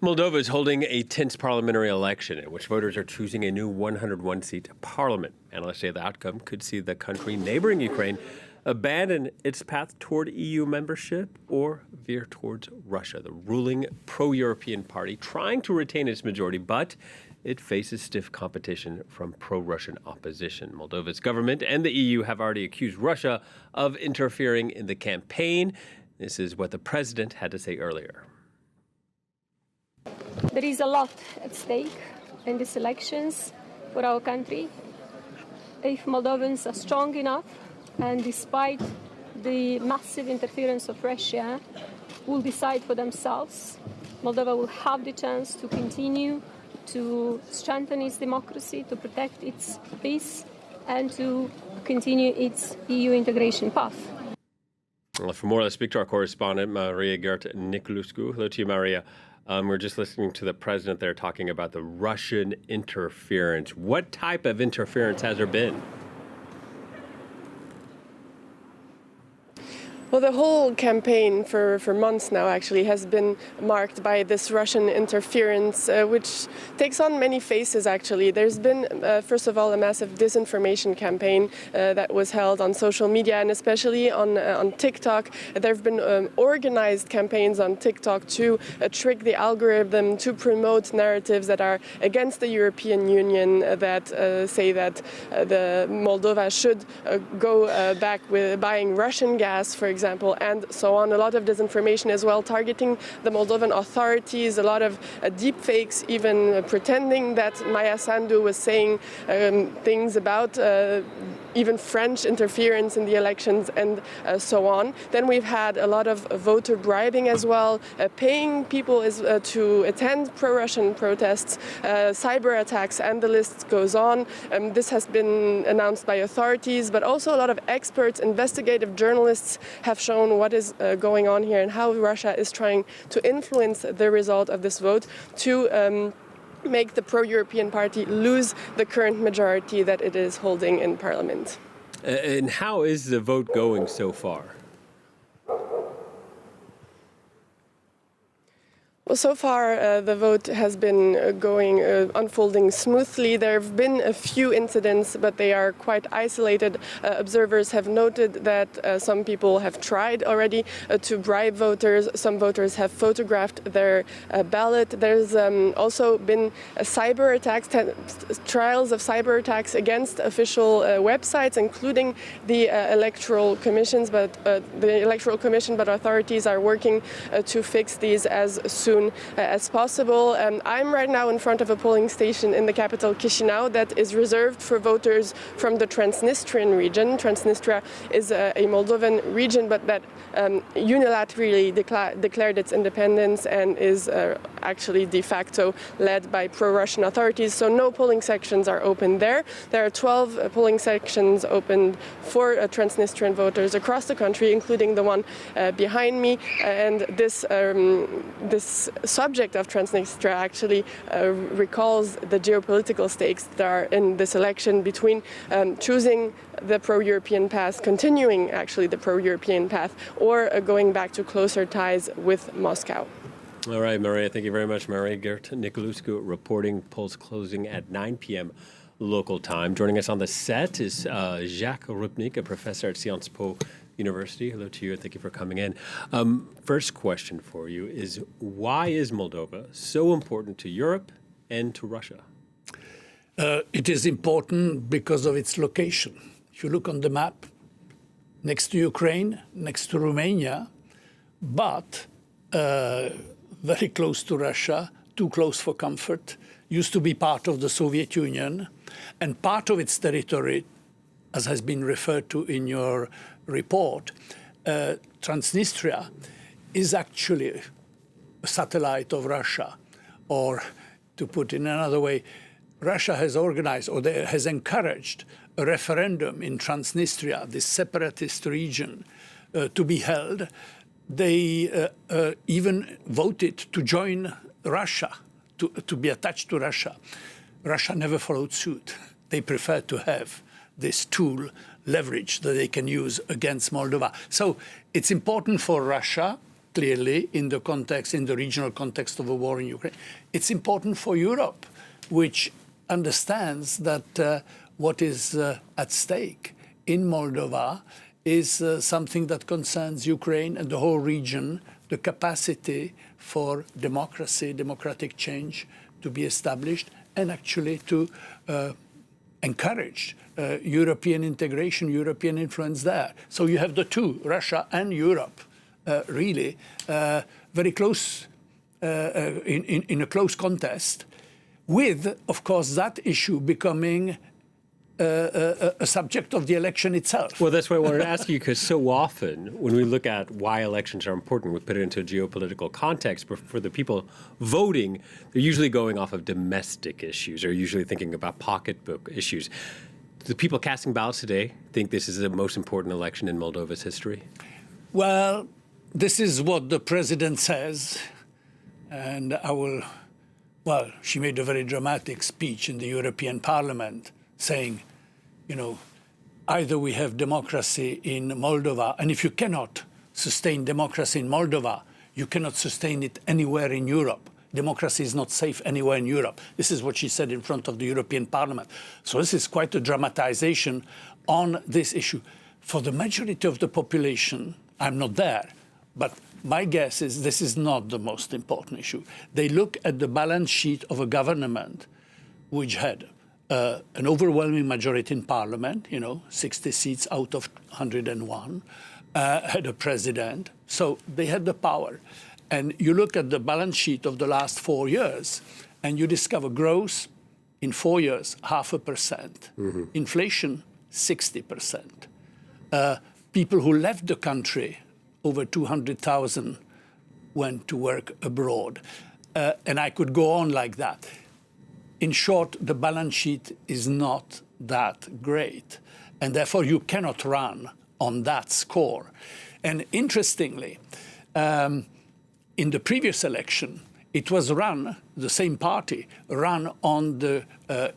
Moldova is holding a tense parliamentary election in which voters are choosing a new 101-seat parliament. Analysts say the outcome could see the country neighboring Ukraine abandon its path toward EU membership or veer towards Russia. The ruling pro-European party trying to retain its majority, but it faces stiff competition from pro-Russian opposition. Moldova's government and the EU have already accused Russia of interfering in the campaign. This is what the president had to say earlier. There is a lot at stake in these elections for our country. If Moldovans are strong enough, and despite the massive interference of Russia, will decide for themselves, Moldova will have the chance to continue to strengthen its democracy, to protect its peace, and to continue its EU integration path. Well, for more, let's speak to our correspondent, Maria Niculescu. Hello to you, Maria. We're just listening to the president there talking about the Russian interference. What type of interference has there been? Well, the whole campaign for months now actually has been marked by this Russian interference, which takes on many faces actually. There's been, first of all, a massive disinformation campaign that was held on social media and especially on TikTok. There have been organized campaigns on TikTok to trick the algorithm, to promote narratives that are against the European Union, that say that the Moldova should go back with buying Russian gas, for example, and so on. A lot of disinformation as well, targeting the Moldovan authorities, a lot of deep fakes, even pretending that Maya Sandu was saying things about even French interference in the elections and so on. Then we've had a lot of voter bribing as well, paying people to attend pro-Russian protests, cyber attacks, and the list goes on. This has been announced by authorities, but also a lot of experts, investigative journalists have shown what is going on here and how Russia is trying to influence the result of this vote to make the pro-European party lose the current majority that it is holding in parliament. And how is the vote going so far? Well, so far the vote has been unfolding smoothly. There have been a few incidents, but they are quite isolated. Observers have noted that some people have tried already to bribe voters. Some voters have photographed their ballot. There's also been cyber attacks, trials of cyber attacks against official websites, including the electoral commissions. But but authorities are working to fix these as soon as possible. I'm right now in front of a polling station in the capital Chisinau that is reserved for voters from the Transnistrian region. Transnistria is a Moldovan region, but that unilaterally declared its independence and is actually de facto led by pro-Russian authorities. So no polling sections are open there. There are 12 polling sections opened for Transnistrian voters across the country, including the one behind me. And this subject of Transnistria actually recalls the geopolitical stakes that are in this election between choosing the pro-European path, continuing actually the pro-European path, or going back to closer ties with Moscow. All right, Maria, thank you very much. Maria Niculescu reporting, polls closing at 9 p.m. local time. Joining us on the set is Jacques Rupnik, a professor at Sciences Po University. Hello to you, and thank you for coming in. First question for you is, why is Moldova so important to Europe and to Russia? It is important because of its location. If you look on the map, next to Ukraine, next to Romania, but very close to Russia, too close for comfort, used to be part of the Soviet Union, and part of its territory, as has been referred to in your report, Transnistria is actually a satellite of Russia. Or, to put it in another way, Russia has organized or has encouraged a referendum in Transnistria, this separatist region, to be held. They even voted to join Russia, to be attached to Russia. Russia never followed suit. They preferred to have this tool, leverage, that they can use against Moldova. So it's important for Russia clearly in the regional context of a war in Ukraine. It's important for Europe, which understands that what is at stake in Moldova is something that concerns Ukraine and the whole region, the capacity for democracy, democratic change to be established, and actually to encourage European integration, European influence there. So you have the two, Russia and Europe, really very close, in a close contest, with, of course, that issue becoming a subject of the election itself. Well, that's why I wanted to ask you, because so often when we look at why elections are important, we put it into a geopolitical context, but for the people voting, they're usually going off of domestic issues, or usually thinking about pocketbook issues. Do the people casting ballots today think this is the most important election in Moldova's history? Well, this is what the president says, and well, she made a very dramatic speech in the European Parliament saying, either we have democracy in Moldova, and if you cannot sustain democracy in Moldova, you cannot sustain it anywhere in Europe. Democracy is not safe anywhere in Europe. This is what she said in front of the European Parliament. So this is quite a dramatization on this issue. For the majority of the population, I'm not there, but my guess is this is not the most important issue. They look at the balance sheet of a government which had an overwhelming majority in parliament, 60 seats out of 101, had a president. So they had the power. And you look at the balance sheet of the last 4 years, and you discover growth in 4 years, 0.5%. Mm-hmm. Inflation, 60%. People who left the country, over 200,000, went to work abroad. And I could go on like that. In short, the balance sheet is not that great, and therefore you cannot run on that score. And interestingly, in the previous election, it was run, the same party, run on the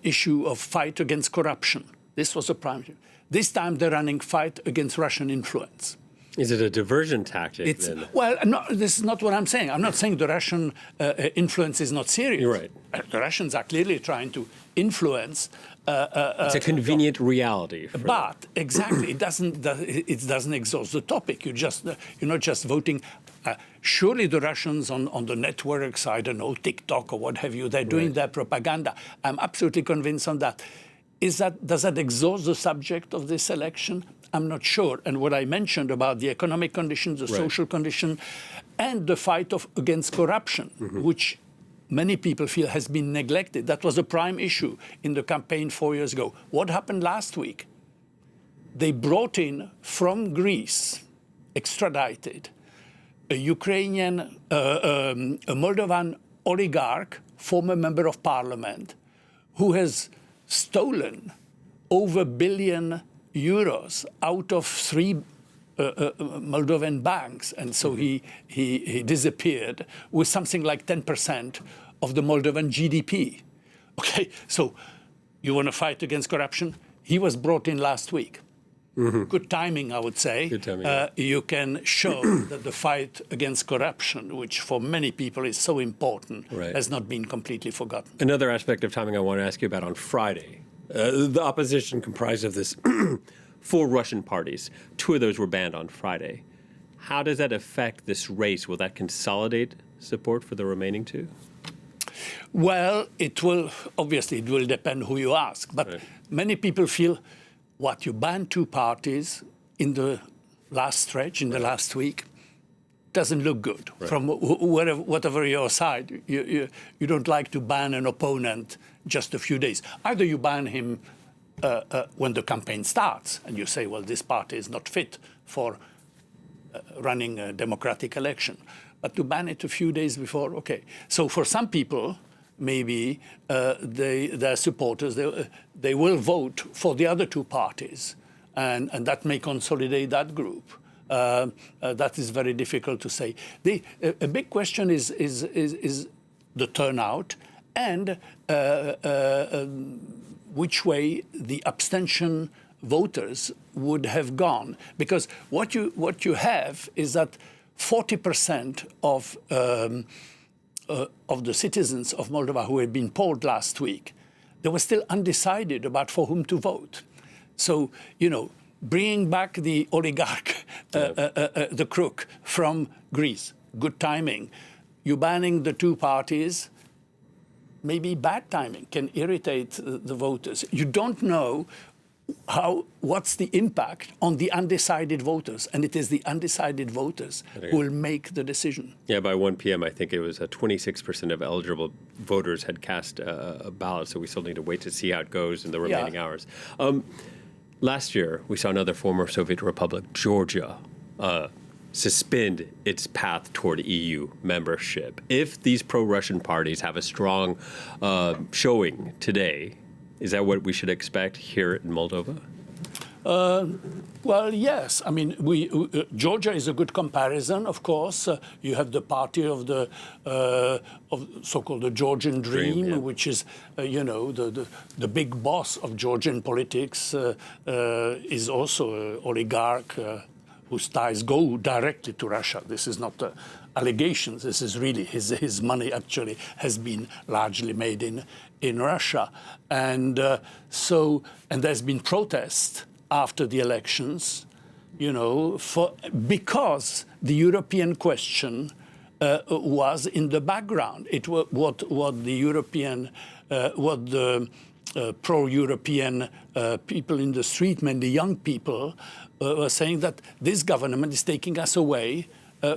issue of fight against corruption. This was a primary. This time they're running fight against Russian influence. Is it a diversion tactic then? Well, no, this is not what I'm saying. I'm not saying the Russian influence is not serious. You're right. The Russians are clearly trying to influence. It's a convenient reality. But exactly, it doesn't exhaust the topic. You're not just voting. Surely the Russians on the networks, I don't know, TikTok or what have you, they're doing their propaganda. I'm absolutely convinced on that. Does that exhaust the subject of this election? I'm not sure. And what I mentioned about the economic conditions, the social condition, and the fight against corruption, which many people feel has been neglected. That was a prime issue in the campaign 4 years ago. What happened last week? They brought in from Greece, extradited, a Ukrainian, a Moldovan oligarch, former member of parliament, who has stolen over €1 billion out of 3 Moldovan banks. And so he disappeared with something like 10% of the Moldovan GDP. Okay, so you want to fight against corruption? He was brought in last week. Mm-hmm. Good timing, I would say. Good timing, yeah. You can show that the fight against corruption, which for many people is so important, has not been completely forgotten. Another aspect of timing I want to ask you about on Friday. The opposition comprised of this 4 Russian parties. 2 of those were banned on Friday. How does that affect this race? Will that consolidate support for the remaining 2? Well, it will depend who you ask. But many people feel, you ban 2 parties in the last stretch, in the last week, doesn't look good. From whatever your side. You don't like to ban an opponent just a few days. Either you ban him when the campaign starts, and you say, well, this party is not fit for running a democratic election. But to ban it a few days before, okay. So for some people, maybe their supporters, they will vote for the other 2 parties, and that may consolidate that group. That is very difficult to say. A big question is the turnout and which way the abstention voters would have gone. Because what you have is that 40% of the citizens of Moldova who had been polled last week, they were still undecided about for whom to vote. So, bringing back the oligarch, the crook from Greece, good timing. You banning the two parties, maybe bad timing, can irritate the voters. You don't know what's the impact on the undecided voters, and it is the undecided voters who will make the decision. Yeah, by 1 p.m., I think it was 26% of eligible voters had cast a ballot, so we still need to wait to see how it goes in the remaining hours. Last year, we saw another former Soviet republic, Georgia, suspend its path toward EU membership. If these pro-Russian parties have a strong showing today, is that what we should expect here in Moldova? Well, yes. I mean, Georgia is a good comparison, of course. You have the party of the so-called the Georgian Dream, which is, the big boss of Georgian politics is also an oligarch whose ties go directly to Russia. This is not allegations. This is really his money actually has been largely made in Russia. And there's been protests after the elections, because the European question was in the background. It was what the pro-European people in the street, mainly young people, were saying that this government is taking us away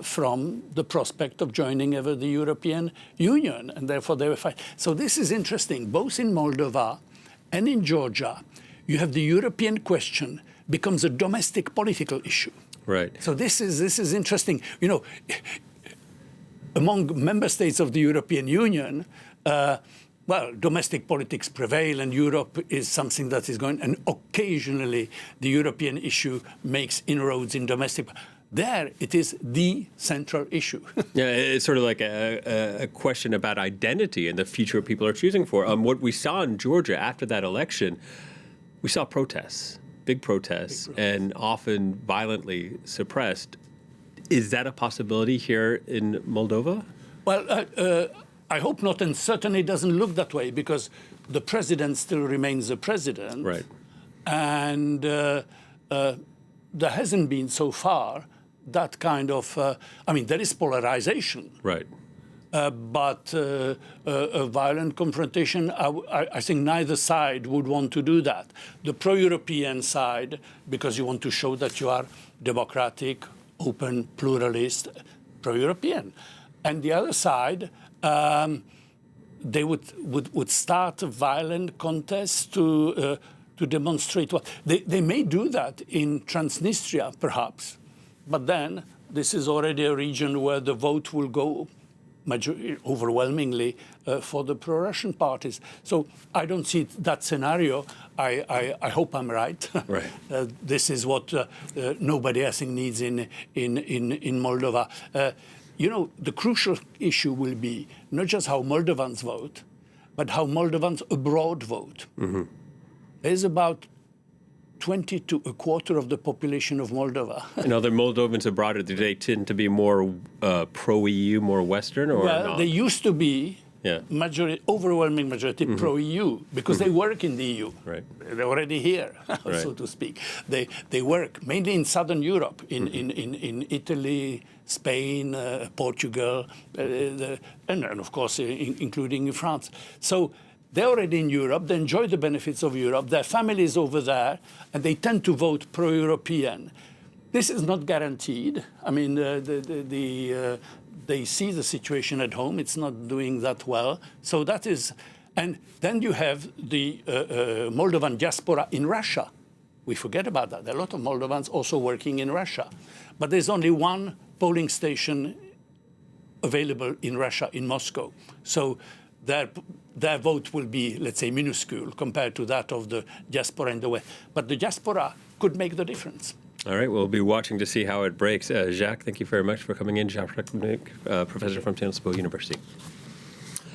from the prospect of joining ever the European Union, and therefore they were fighting. So this is interesting. Both in Moldova and in Georgia, you have the European question becomes a domestic political issue. Right. So this is interesting. Among member states of the European Union, domestic politics prevail, and Europe is something that is going. And occasionally, the European issue makes inroads in domestic. There, it is the central issue. Yeah, it's sort of like a question about identity and the future people are choosing for. What we saw in Georgia after that election, we saw protests, big protests, and often violently suppressed. Is that a possibility here in Moldova? Well, I hope not, and certainly doesn't look that way, because the president still remains the president. Right. And there hasn't been so far that kind of, there is polarization. Right. But a violent confrontation, I think neither side would want to do that. The pro-European side, because you want to show that you are democratic, open, pluralist, pro-European. And the other side, they would start a violent contest to demonstrate what. They may do that in Transnistria, perhaps. But then this is already a region where the vote will go overwhelmingly for the pro-Russian parties. So I don't see that scenario. I hope I'm right. Right. This is what nobody, I think, needs in Moldova. The crucial issue will be not just how Moldovans vote, but how Moldovans abroad vote. Mm-hmm. There's about 20 to a quarter of the population of Moldova. And other Moldovans abroad, do they tend to be more pro-EU, more Western, or not? They used to be overwhelming majority pro-EU, because they work in the EU. Right. They're already here, so to speak. They work mainly in Southern Europe, in Italy, Spain, Portugal, and of course, including France. So they're already in Europe, they enjoy the benefits of Europe, their families over there, and they tend to vote pro-European. This is not guaranteed. They see the situation at home, it's not doing that well. So that is, and then you have the Moldovan diaspora in Russia. We forget about that. There are a lot of Moldovans also working in Russia. But there's only one polling station available in Russia, in Moscow. So their vote will be, let's say, minuscule compared to that of the diaspora in the West. But the diaspora could make the difference. All right, we'll be watching to see how it breaks. Jacques, thank you very much for coming in. Jacques Rupnik, professor from University.